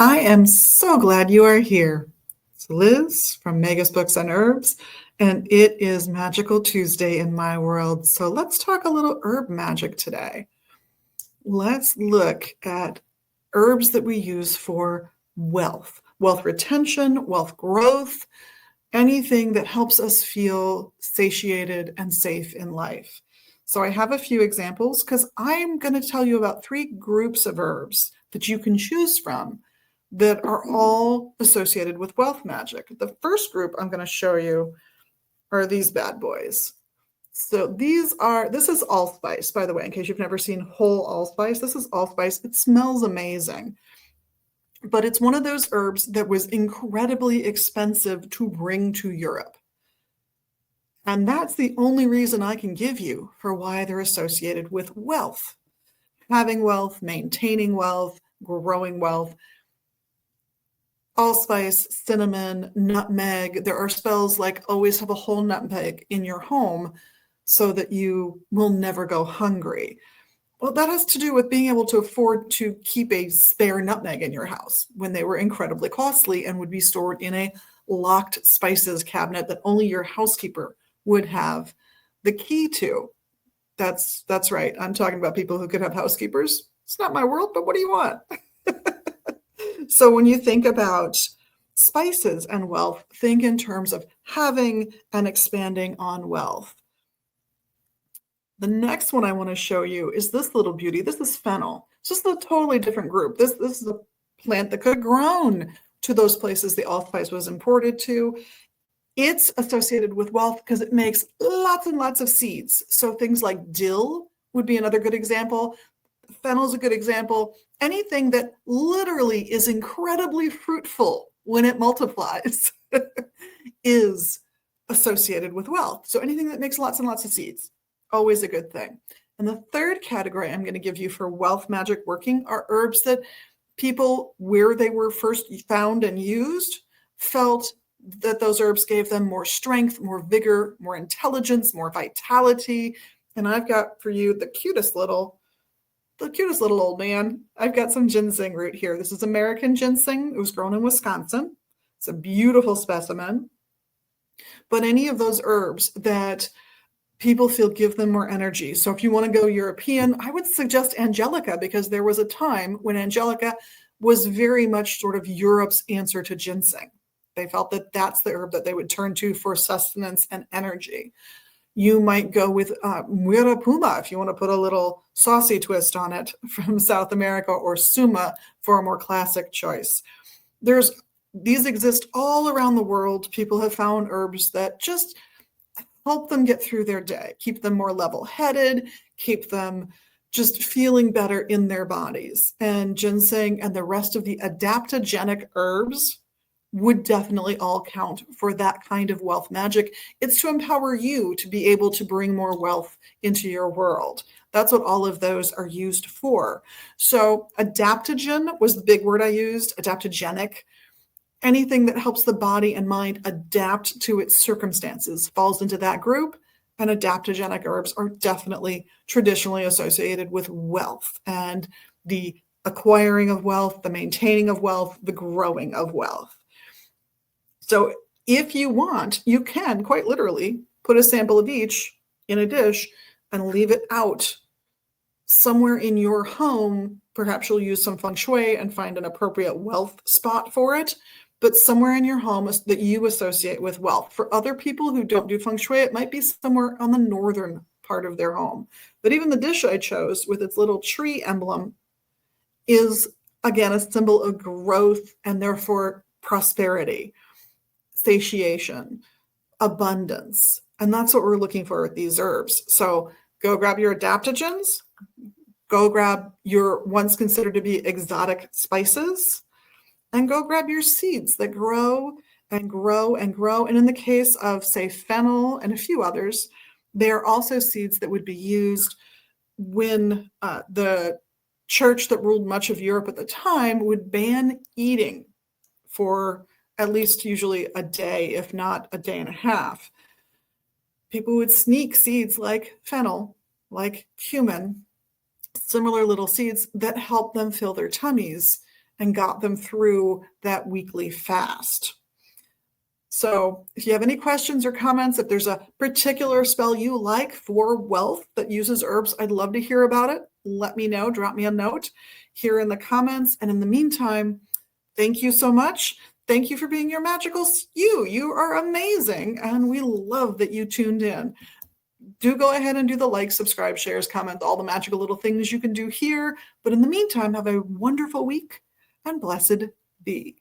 I am so glad you are here. It's Liz from Mega's Books on Herbs, and it is Magical Tuesday in my world. So let's talk a little herb magic today. Let's look at herbs that we use for wealth retention, wealth growth, anything that helps us feel satiated and safe in life. So I have a few examples because I'm going to tell you about three groups of herbs that you can choose from that are all associated with wealth magic. The first group I'm going to show you are these bad boys. So this is allspice, by the way, in case you've never seen whole allspice. This is allspice. It smells amazing, but it's one of those herbs that was incredibly expensive to bring to Europe. And that's the only reason I can give you for why they're associated with wealth. Having wealth, maintaining wealth, growing wealth. Allspice, cinnamon, nutmeg. There are spells like always have a whole nutmeg in your home so that you will never go hungry. Well, that has to do with being able to afford to keep a spare nutmeg in your house when they were incredibly costly and would be stored in a locked spices cabinet that only your housekeeper would have the key to. That's right. I'm talking about people who could have housekeepers. It's not my world, but what do you want? So when you think about spices and wealth, think in terms of having and expanding on wealth. The next one I want to show you is this little beauty. This is fennel. It's just a totally different group. This is a plant that could have grown to those places the allspice was imported to. It's associated with wealth because it makes lots and lots of seeds. So things like dill would be another good example. Fennel is a good example. Anything that literally is incredibly fruitful when it multiplies is associated with wealth. So anything that makes lots and lots of seeds, always a good thing. And the third category I'm going to give you for wealth magic working are herbs that people, where they were first found and used, felt that those herbs gave them more strength, more vigor, more intelligence, more vitality. And I've got for you the cutest little old man. I've got some ginseng root here. This is American ginseng. It was grown in Wisconsin. It's a beautiful specimen. But any of those herbs that people feel give them more energy. So if you want to go European, I would suggest Angelica, because there was a time when Angelica was very much sort of Europe's answer to ginseng. They felt that that's the herb that they would turn to for sustenance and energy. You might go with Muirapuma if you want to put a little saucy twist on it from South America, or Suma for a more classic choice. These exist all around the world. People have found herbs that just help them get through their day, keep them more level-headed, keep them just feeling better in their bodies. And ginseng and the rest of the adaptogenic herbs would definitely all count for that kind of wealth magic. It's to empower you to be able to bring more wealth into your world. That's what all of those are used for. So adaptogen was the big word I used, adaptogenic. Anything that helps the body and mind adapt to its circumstances falls into that group. And adaptogenic herbs are definitely traditionally associated with wealth and the acquiring of wealth, the maintaining of wealth, the growing of wealth. So if you want, you can quite literally put a sample of each in a dish and leave it out somewhere in your home. Perhaps you'll use some feng shui and find an appropriate wealth spot for it, but somewhere in your home that you associate with wealth. For other people who don't do feng shui, it might be somewhere on the northern part of their home. But even the dish I chose with its little tree emblem is, again, a symbol of growth and therefore prosperity, satiation, abundance. And that's what we're looking for with these herbs. So go grab your adaptogens, go grab your once considered to be exotic spices, and go grab your seeds that grow and grow and grow. And in the case of, say, fennel and a few others, they are also seeds that would be used when the church that ruled much of Europe at the time would ban eating for at least usually a day, if not a day and a half. People would sneak seeds like fennel, like cumin, similar little seeds that help them fill their tummies and got them through that weekly fast. So if you have any questions or comments, if there's a particular spell you like for wealth that uses herbs, I'd love to hear about it. Let me know. Drop me a note here in the comments. And in the meantime, thank you so much. Thank you for being your magical you. You are amazing. And we love that you tuned in. Do go ahead and do the like, subscribe, shares, comment, all the magical little things you can do here. But in the meantime, have a wonderful week and blessed be.